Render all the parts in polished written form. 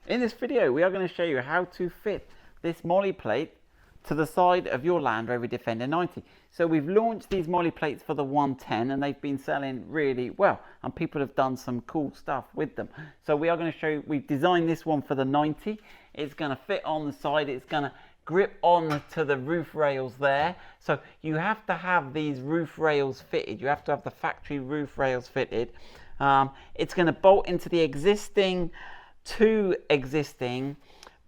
In this video, we are going to show you how to fit this Molle plate to the side of your Land Rover Defender 90. So we've launched these Molle plates for the 110 and they've been selling really well and people have done some cool stuff with them. So we are going to show you, we've designed this one for the 90. It's going to fit on the side, it's going to grip on to the roof rails there. So you have to have these roof rails fitted, you have to have the factory roof rails fitted. It's going to bolt into the two existing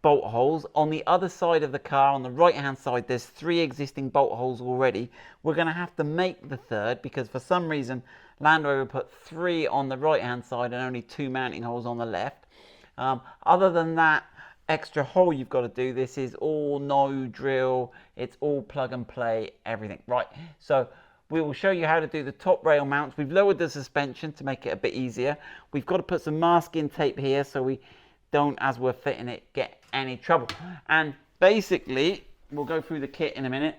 bolt holes on the other side of the car. On the right hand side there's 3 existing bolt holes already. We're going to have to make the third because for some reason Land Rover put 3 on the right hand side and only 2 mounting holes on the left. Other than that extra hole you've got to do, this is all no drill, it's all plug and play, everything. Right, so we will show you how to do the top rail mounts. We've lowered the suspension to make it a bit easier. We've got to put some masking tape here so we don't, as we're fitting it, get any trouble. And basically, we'll go through the kit in a minute.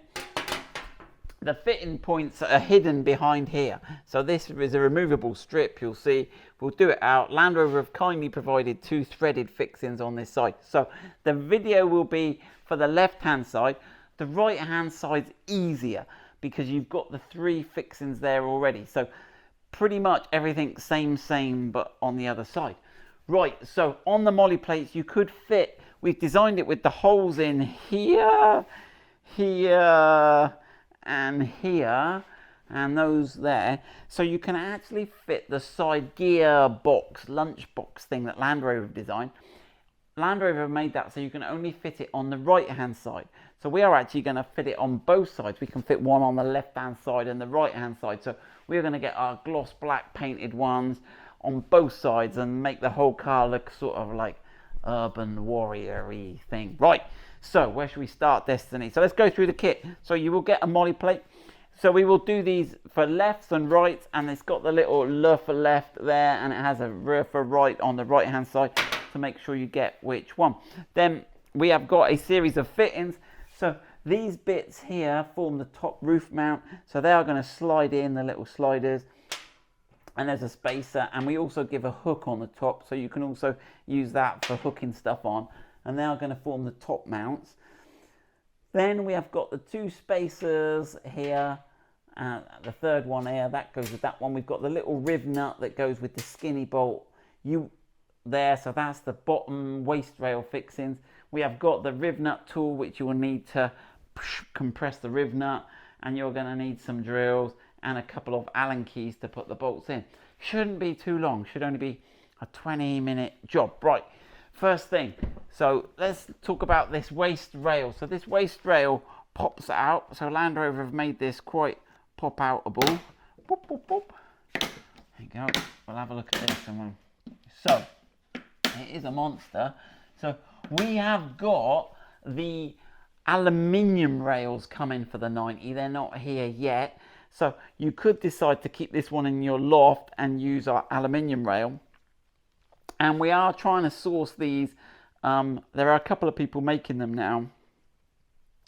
The fitting points are hidden behind here. So this is a removable strip, you'll see. We'll do it out. Land Rover have kindly provided 2 threaded fixings on this side. So the video will be for the left-hand side. The right-hand side's easier because you've got the 3 fixings there already. So pretty much everything same, but on the other side. Right, so on the Molle plates you could fit, we've designed it with the holes in here, here, and here, and those there. So you can actually fit the side gear box, lunch box thing that Land Rover have designed. Land Rover have made that so you can only fit it on the right hand side. So we are actually going to fit it on both sides. We can fit one on the left hand side and the right hand side. So we're going to get our gloss black painted ones on both sides and make the whole car look sort of like urban warrior-y thing. Right, so where should we start, Destiny? So let's go through the kit. So you will get a Molle plate. So we will do these for lefts and rights, and it's got the little L for left there and it has a R for right on the right hand side to make sure you get which one. Then we have got a series of fittings. So these bits here form the top roof mount, so they are going to slide in, the little sliders, and there's a spacer, and we also give a hook on the top, so you can also use that for hooking stuff on, and they are going to form the top mounts. Then we have got the 2 spacers here, the third one here, that goes with that one. We've got the little riv nut that goes with the skinny bolt there, so that's the bottom waist rail fixings. We have got the riv nut tool, which you will need to compress the riv nut, and you're going to need some drills and a couple of Allen keys to put the bolts in. Shouldn't be too long, should only be a 20-minute job. Right, first thing, so let's talk about this waist rail. So this waist rail pops out, so Land Rover have made this quite pop-outable. Boop, boop, boop. There you go, we'll have a look at this. So it is a monster. So we have got the aluminium rails coming for the 90. They're not here yet. So you could decide to keep this one in your loft and use our aluminium rail. And we are trying to source these. There are a couple of people making them now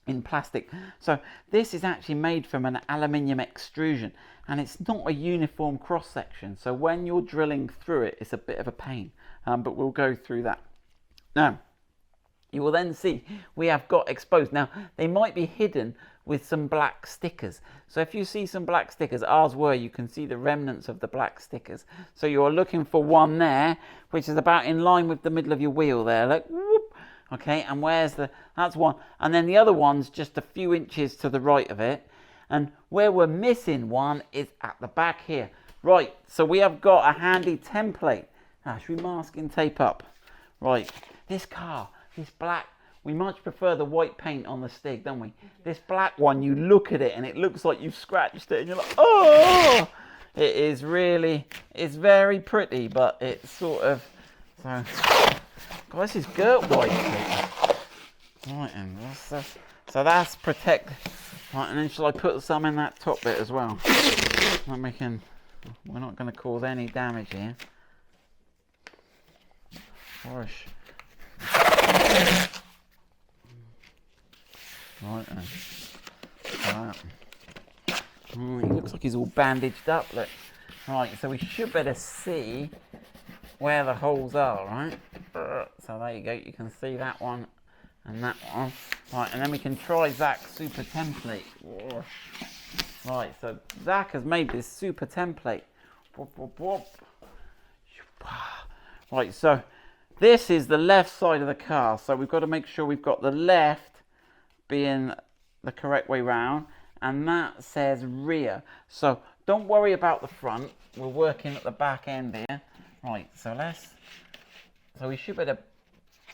in plastic. So this is actually made from an aluminium extrusion, and it's not a uniform cross section. So when you're drilling through it, it's a bit of a pain, but we'll go through that. Now, you will then see we have got exposed. Now, they might be hidden with some black stickers. So if you see some black stickers, ours were, you can see the remnants of the black stickers. So you're looking for one there, which is about in line with the middle of your wheel there. Look, whoop. Okay, and that's one. And then the other one's just a few inches to the right of it. And where we're missing one is at the back here. Right, so we have got a handy template. Now, should we masking tape up? Right, this car, this black, we much prefer the white paint on the Stig, don't we? This black one, you look at it and it looks like you've scratched it and you're like, oh! It is really, it's very pretty, but it's sort of, so, God, this is girt white paint. Right, and so that's protect. Right, and then shall I put some in that top bit as well? Then we're not going to cause any damage here. Gosh. Right then. Like that. He looks like he's all bandaged up. Look. Right, so we should better see where the holes are, right? So there you go, you can see that one and that one. Right, and then we can try Zach's super template. Right, so Zach has made this super template. Right, so this is the left side of the car, so we've got to make sure we've got the left being the correct way round, and that says rear. So don't worry about the front, we're working at the back end here. Right, so we should better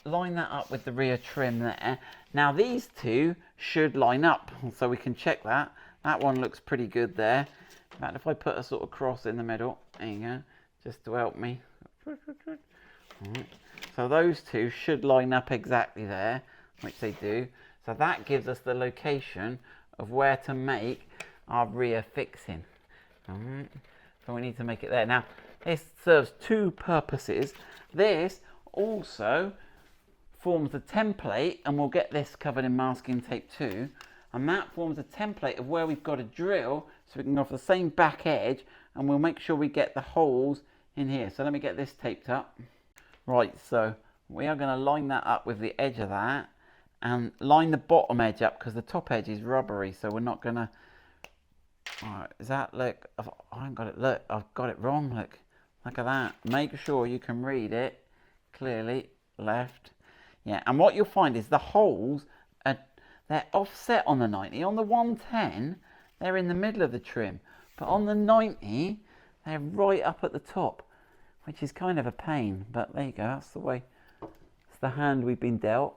line that up with the rear trim there. Now these two should line up, so we can check that. That one looks pretty good there. In fact, if I put a sort of cross in the middle, there you go, just to help me. Right. So those two should line up exactly there, which they do. So that gives us the location of where to make our rear fixing. Right. So we need to make it there. Now, this serves two purposes. This also forms a template, and we'll get this covered in masking tape too. And that forms a template of where we've got to drill, so we can go off the same back edge, and we'll make sure we get the holes in here. So let me get this taped up. Right, so we are going to line that up with the edge of that, and line the bottom edge up because the top edge is rubbery, so we're not going to... Alright, is that, look, I haven't got it, look, I've got it wrong, look at that. Make sure you can read it clearly, left. Yeah, and what you'll find is the holes are, they're offset on the 90. On the 110, they're in the middle of the trim, but on the 90, they're right up at the top, which is kind of a pain, but there you go, that's the way, it's the hand we've been dealt.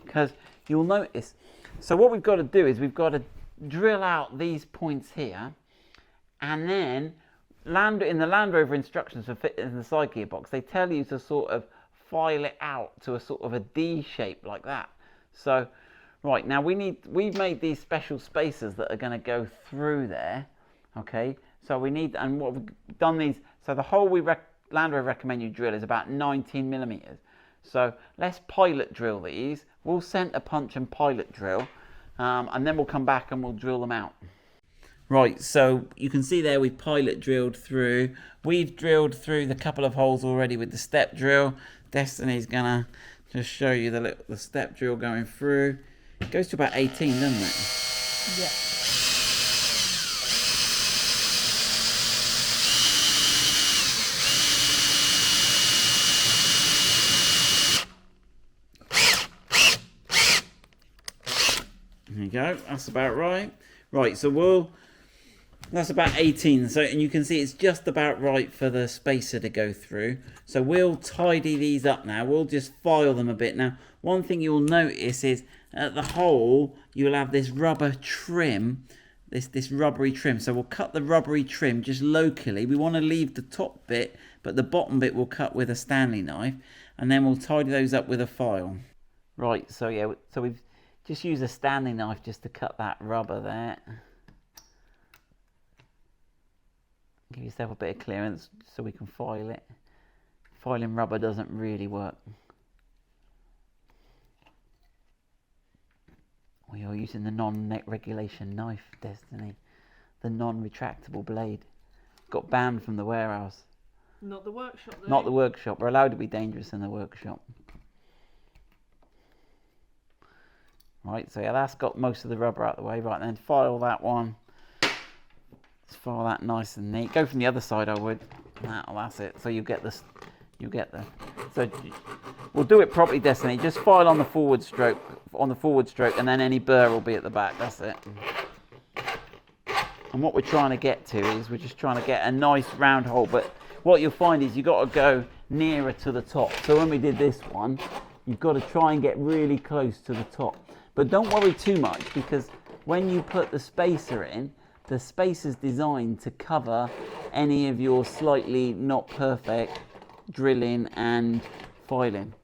Because you'll notice, so what we've got to do is we've got to drill out these points here, and then in the Land Rover instructions for fitting in the side gearbox, they tell you to sort of file it out to a sort of a D shape like that. So, right, now we've made these special spacers that are going to go through there, okay? So we need, and what we've done these, so the hole Land Rover recommend you drill is about 19 millimeters. So let's pilot drill these. We'll center punch and pilot drill, and then we'll come back and we'll drill them out. Right, so you can see there we've pilot drilled through. We've drilled through the couple of holes already with the step drill. Destiny's gonna just show you the step drill going through. It goes to about 18, doesn't it? Yeah. There you go, that's about right. Right, so that's about 18, so, and you can see it's just about right for the spacer to go through. So we'll tidy these up now, we'll just file them a bit. Now, one thing you'll notice is at the hole, you'll have this rubber trim, this rubbery trim. So we'll cut the rubbery trim just locally. We want to leave the top bit, but the bottom bit we'll cut with a Stanley knife, and then we'll tidy those up with a file. Right, so yeah, so we've just used a Stanley knife just to cut that rubber there. Give yourself a bit of clearance so we can file it. Filing rubber doesn't really work. We are using the non-neck regulation knife, Destiny. The non-retractable blade. Got banned from the warehouse. Not the workshop though. Not the workshop. We're allowed to be dangerous in the workshop. Right, so yeah, that's got most of the rubber out of the way. Right, then file that one. File that nice and neat. Go from the other side, I would. That's it. So you get this. So we'll do it properly, Destiny. Just file on the forward stroke, and then any burr will be at the back. That's it. And what we're trying to get to is we're just trying to get a nice round hole. But what you'll find is you've got to go nearer to the top. So when we did this one, you've got to try and get really close to the top. But don't worry too much, because when you put the spacer in, the spacer's designed to cover any of your slightly not perfect drilling and filing.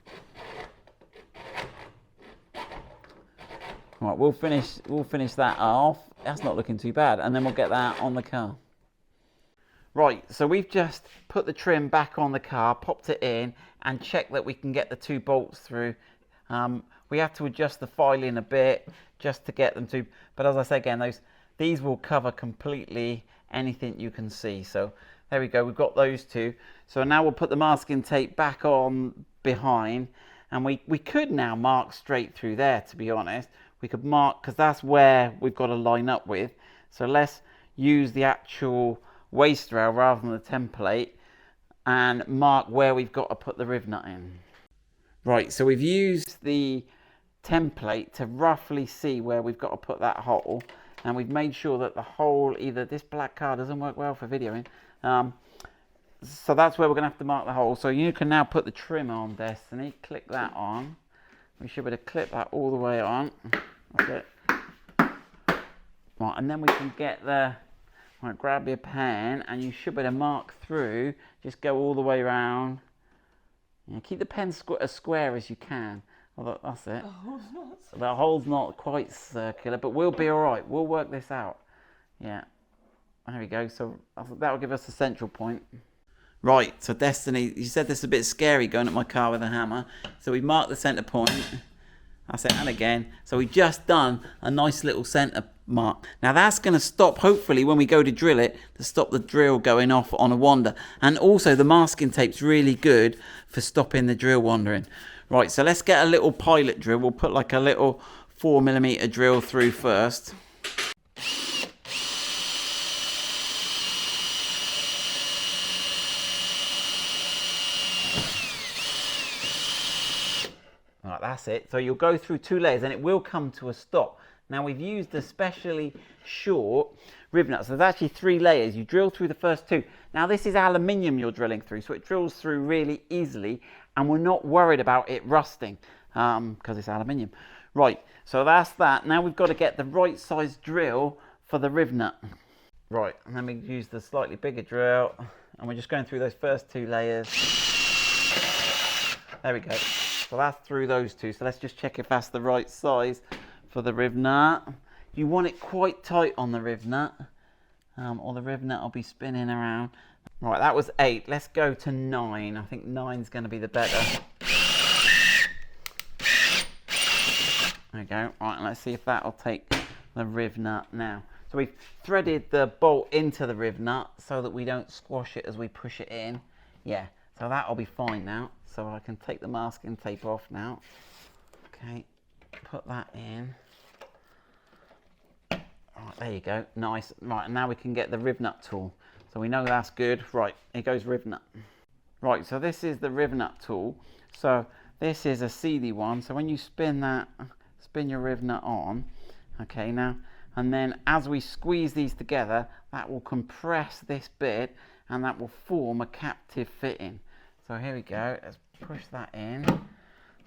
Right, we'll finish that off. That's not looking too bad, and then we'll get that on the car. Right, so we've just put the trim back on the car, popped it in, and checked that we can get the two bolts through. We have to adjust the filing a bit just to get them to, but as I say again, these will cover completely anything you can see. So there we go, we've got those two. So now we'll put the masking tape back on behind, and we could now mark straight through there, to be honest. We could mark, because that's where we've got to line up with. So let's use the actual waist rail rather than the template and mark where we've got to put the riv nut in. Right, so we've used the template to roughly see where we've got to put that hole, and we've made sure that the hole, either this black card doesn't work well for videoing, so that's where we're going to have to mark the hole. So you can now put the trim on, Destiny. Click that on. We should be able to clip that all the way on. That's it. Right, and then we can get the, right, grab your pen, and you should be able to mark through. Just go all the way around. Yeah, keep the pen as square as you can. Well, that's it. The hole's not quite circular, but we'll be all right. We'll work this out. Yeah. There we go. So that will give us a central point. Right, so Destiny, you said this is a bit scary going at my car with a hammer. So we marked the centre point. That's it, and again. So we've just done a nice little centre mark. Now that's going to stop, hopefully, when we go to drill it, to stop the drill going off on a wander. And also the masking tape's really good for stopping the drill wandering. Right, so let's get a little pilot drill. We'll put like a little 4mm drill through first. Right, that's it. So you'll go through 2 layers and it will come to a stop. Now we've used a specially short riv nut. So there's actually 3 layers. You drill through the first 2. Now this is aluminium you're drilling through, so it drills through really easily, and we're not worried about it rusting because it's aluminium. Right, so that's that. Now we've got to get the right size drill for the riv nut. Right, and then we use the slightly bigger drill, and we're just going through those first 2 layers. There we go. So that's through those 2. So let's just check if that's the right size for the riv nut. You want it quite tight on the riv nut, or the riv nut will be spinning around. Right, that was 8. Let's go to 9. I think 9's going to be the better. There we go. Right, and let's see if that'll take the riv nut now. So we've threaded the bolt into the riv nut so that we don't squash it as we push it in. Yeah, so that'll be fine now. So I can take the masking tape off now. Okay, put that in. Right, there you go, nice. Right, and now we can get the riv nut tool. So we know that's good. Right, here goes riv nut. Right, so this is the riv nut tool. So this is a seedy one. So when you spin that, spin your riv nut on. Okay, now, and then as we squeeze these together, that will compress this bit and that will form a captive fitting. So here we go, let's push that in. All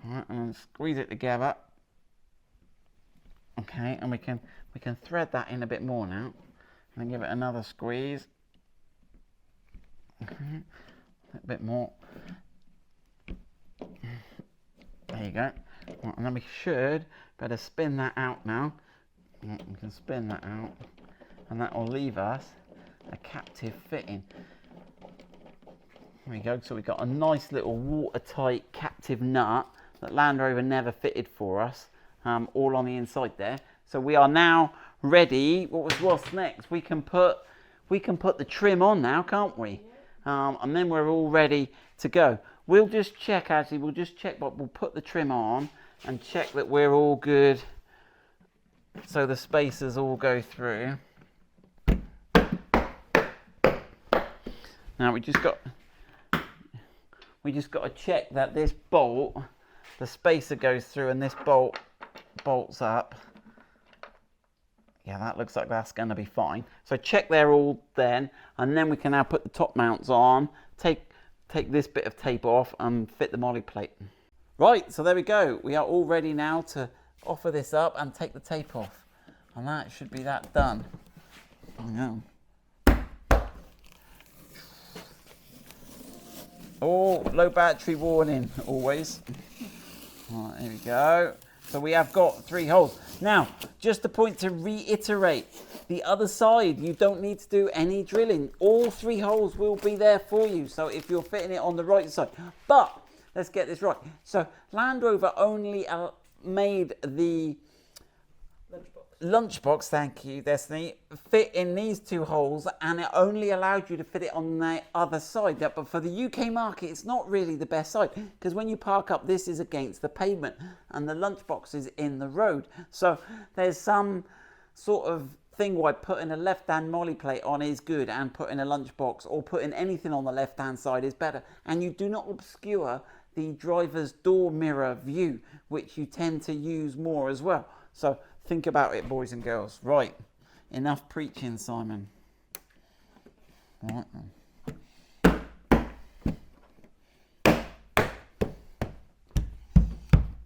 right, and squeeze it together. Okay, and we can thread that in a bit more now, and give it another squeeze. Okay, a bit more. There you go. Right, and then we should better spin that out now. We can spin that out, and that will leave us a captive fitting. There we go. So we've got a nice little watertight captive nut that Land Rover never fitted for us, all on the inside there. So we are now ready. What's next? We can put the trim on now, can't we? And then we're all ready to go. We'll just check, but we'll put the trim on and check that we're all good. So the spacers all go through. Now we just got to check that this bolt, the spacer goes through and this bolt bolts up. Yeah, that looks like that's going to be fine. So check they're all then, and then we can now put the top mounts on, take this bit of tape off and fit the Molle plate. Right, so there we go. We are all ready now to offer this up and take the tape off. And that should be that done. Oh, low battery warning, always. All right, here we go. So we have got 3 holes. Now, just a point to reiterate, the other side, you don't need to do any drilling. All 3 holes will be there for you. So if you're fitting it on the right side. But, let's get this right. So Land Rover only made the lunchbox, thank you, Destiny, fit in these 2 holes, and it only allowed you to fit it on the other side. But for the UK market, it's not really the best side, because when you park up, this is against the pavement and the lunchbox is in the road. So there's some sort of thing why putting a left-hand molly plate on is good, and putting a lunchbox or putting anything on the left-hand side is better. And you do not obscure the driver's door mirror view, which you tend to use more as well. So think about it, boys and girls. Right, enough preaching, Simon. Right then.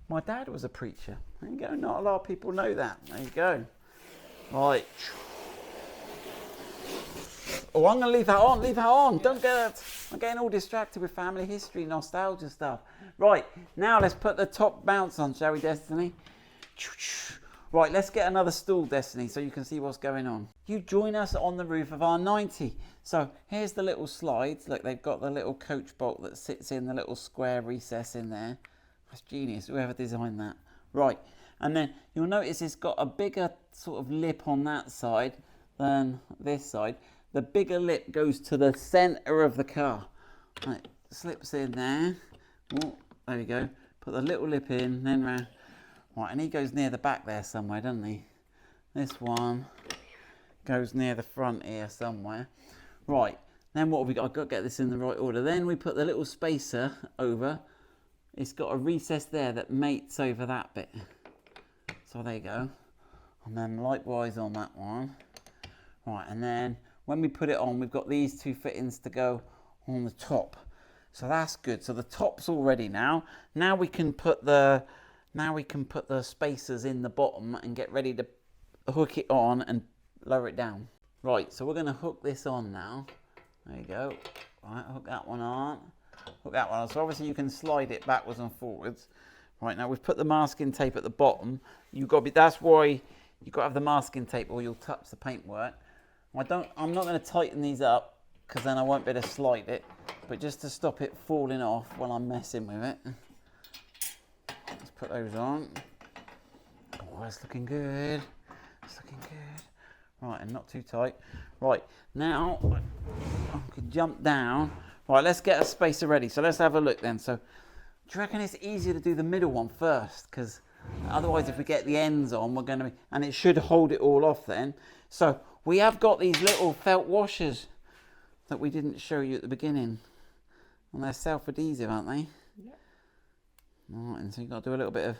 My dad was a preacher. There you go. Not a lot of people know that. There you go. Right. Oh, I'm going to leave that on. Leave that on. Don't get... I'm getting all distracted with family history, nostalgia stuff. Right. Now let's put the top mounts on, shall we, Destiny? Right, let's get another stool, Destiny, so you can see what's going on. You join us on the roof of our 90. So here's the little slides. Look, they've got the little coach bolt that sits in the little square recess in there. That's genius, whoever designed that. Right, and then you'll notice it's got a bigger sort of lip on that side than this side. The bigger lip goes to the centre of the car. Right, slips in there. Oh, there we go. Put the little lip in, then round. Right, and he goes near the back there somewhere, doesn't he? This one goes near the front here somewhere. Right, then what have we got? I've got to get this in the right order. Then we put the little spacer over. It's got a recess there that mates over that bit. So there you go. And then likewise on that one. Right, and then when we put it on, we've got these 2 fittings to go on the top. So that's good. So the top's all ready now. Now we can put the spacers in the bottom and get ready to hook it on and lower it down. Right, so we're going to hook this on now. There you go. Right, hook that one on. Hook that one on. So obviously you can slide it backwards and forwards. Right, now we've put the masking tape at the bottom. That's why you've got to have the masking tape or you'll touch the paintwork. I'm not going to tighten these up because then I won't be able to slide it. But just to stop it falling off while I'm messing with it. Let's put those on. Oh, that's looking good. It's looking good. Right, and not too tight. Right, now I can jump down. Right, let's get a spacer ready. So let's have a look then. So do you reckon it's easier to do the middle one first? Because otherwise if we get the ends on, we're going to be... And it should hold it all off then. So we have got these little felt washers that we didn't show you at the beginning. And they're self-adhesive, aren't they? Yeah. Right, and so you've got to do a little bit of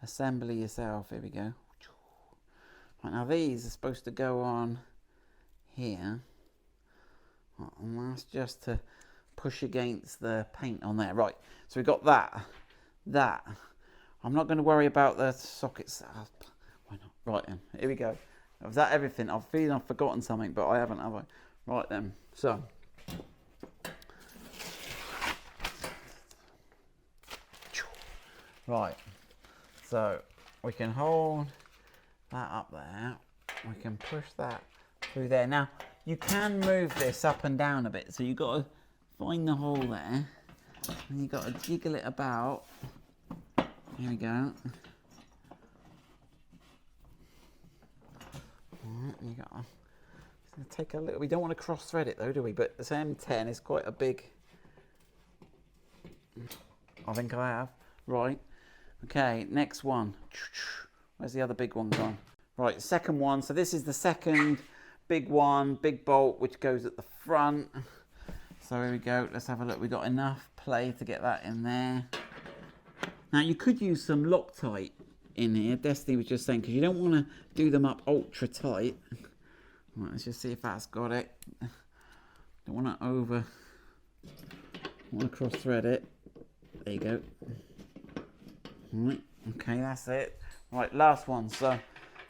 assembly yourself. Here we go. Right, now these are supposed to go on here. Right, and that's just to push against the paint on there. Right, so we've got that. I'm not going to worry about the sockets. Why not? Right then, here we go. Was that everything? I feel I've forgotten something, but I haven't, have I? Right then, so. Right, so we can hold that up there. We can push that through there. Now, you can move this up and down a bit. So you've got to find the hole there. And you've got to jiggle it about. Here we go. Right, you got to take a little. We don't want to cross thread it though, do we? But this M10 is quite a big. I think I have. Right. Okay, next one. Where's the other big one gone? Right, second one. So this is the second big one, big bolt, which goes at the front. So here we go. Let's have a look. We've got enough play to get that in there. Now, you could use some Loctite in here. Destiny was just saying, because you don't want to do them up ultra tight. Right, let's just see if that's got it. Don't want to cross thread it. There you go. Right, okay, that's it. Right, last one. So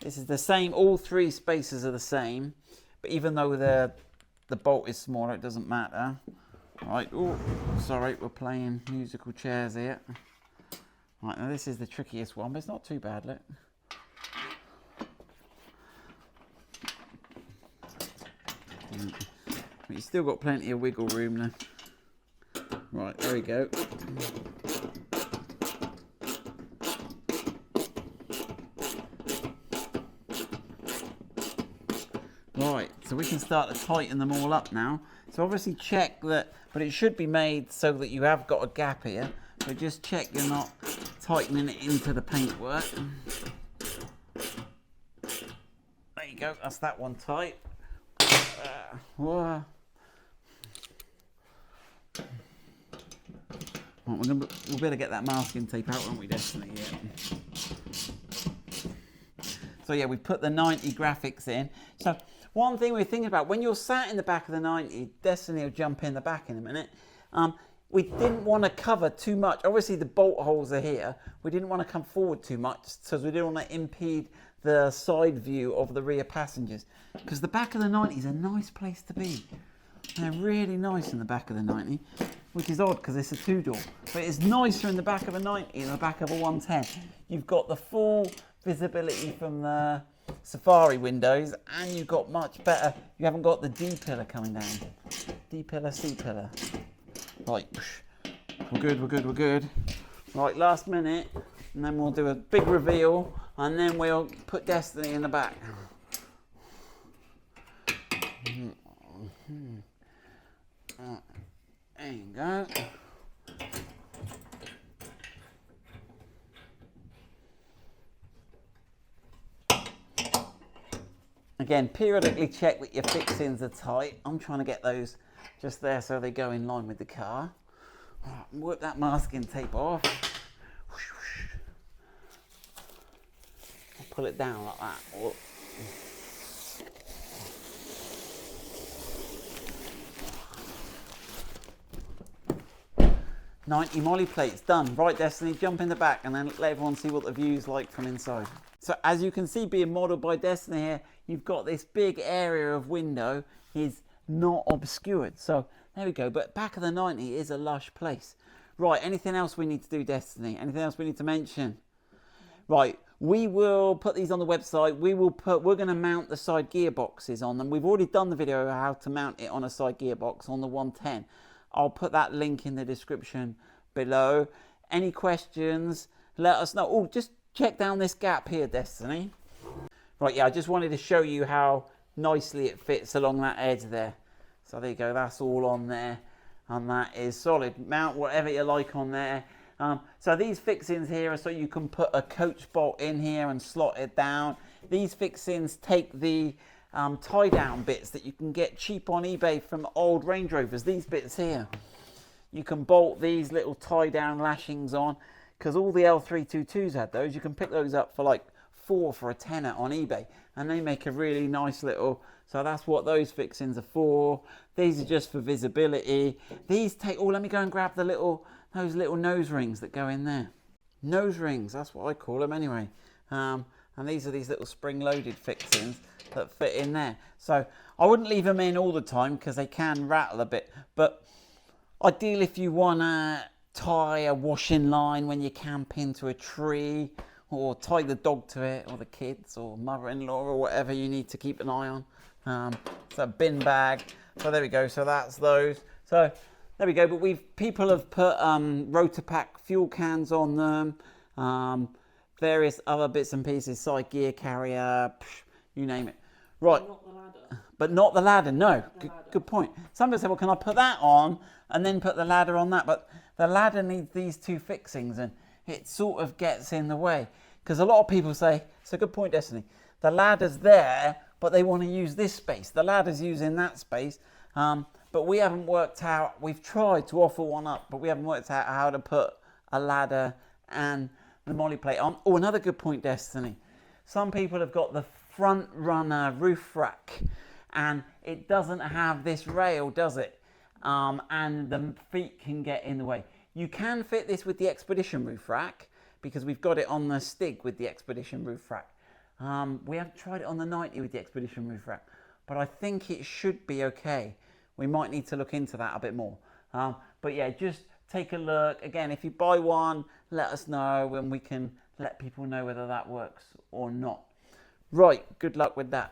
this is the same. All 3 spacers are the same, but even though the bolt is smaller, it doesn't matter. Right. Oh, sorry, we're playing musical chairs here. Right, now this is the trickiest one, but it's not too bad, look. Right. But you've still got plenty of wiggle room there. Right, there we go. so we can start to tighten them all up now. So obviously check that, but it should be made so that you have got a gap here. So just check you're not tightening it into the paintwork. There you go, that's that one tight. Right, we'll better get that masking tape out, won't we, Destiny? Yeah. So yeah, we put the 90 graphics in. So one thing we're thinking about, when you're sat in the back of the 90, Destiny will jump in the back in a minute. We didn't want to cover too much. Obviously the bolt holes are here. We didn't want to come forward too much because we didn't want to impede the side view of the rear passengers. Because the back of the 90 is a nice place to be. They're really nice in the back of the 90, which is odd because it's a two-door. But it's nicer in the back of a 90 than the back of a 110. You've got the full visibility from the Safari windows, and you've got much better. You haven't got the D pillar coming down. D pillar, C pillar. Right, we're good, we're good, we're good. Right, last minute, and then we'll do a big reveal, and then we'll put Destiny in the back. There you go. Again, periodically check that your fixings are tight. I'm trying to get those just there so they go in line with the car. Right, whip that masking tape off. I'll pull it down like that. Whoop. 90 Molle plates done. Right, Destiny, jump in the back and then let everyone see what the view's like from inside. So as you can see, being modelled by Destiny here, you've got this big area of window is not obscured. So there we go. But back of the 90 is a lush place. Right, anything else we need to do, Destiny? Anything else we need to mention? Right, we will put these on the website. We're going to mount the side gearboxes on them. We've already done the video of how to mount it on a side gearbox on the 110. I'll put that link in the description below. Any questions, let us know. Oh, just check down this gap here, Destiny. Right, yeah, I just wanted to show you how nicely it fits along that edge there. So there you go, that's all on there. And that is solid. Mount whatever you like on there. So these fixings here are so you can put a coach bolt in here and slot it down. These fixings take the tie down bits that you can get cheap on eBay from old Range Rovers. These bits here, you can bolt these little tie down lashings on, because all the L322s had those. You can pick those up for like $4 for a tenner on eBay, and they make a really nice little, so that's what those fixings are for. These are just for visibility. These take, oh, let me go and grab the little, those little nose rings that go in there. Nose rings, that's what I call them anyway. And these are these little spring-loaded fixings that fit in there. So I wouldn't leave them in all the time because they can rattle a bit. But ideal if you want to tie a washing line when you camp into a tree, or tie the dog to it, or the kids, or mother-in-law, or whatever you need to keep an eye on. So a bin bag. So there we go. So that's those. So there we go. But people have put Rotopack fuel cans on them. Various other bits and pieces, side gear carrier, you name it. Right. Not the ladder. But not the ladder, no. Good point. Some people say, well, can I put that on and then put the ladder on that? But the ladder needs these two fixings and it sort of gets in the way. Because a lot of people say, it's a good point, Destiny, the ladder's there, but they want to use this space. The ladder's using that space. But we haven't worked out, we've tried to offer one up, but we haven't worked out how to put a ladder and the Molle plate on. Oh, another good point, Destiny. Some people have got the front runner roof rack and it doesn't have this rail, does it? And the feet can get in the way. You can fit this with the Expedition roof rack because we've got it on the Stig with the Expedition roof rack. We haven't tried it on the 90 with the Expedition roof rack, but I think it should be okay. We might need to look into that a bit more. But yeah, just take a look. Again, if you buy one, let us know and we can let people know whether that works or not. Right, good luck with that.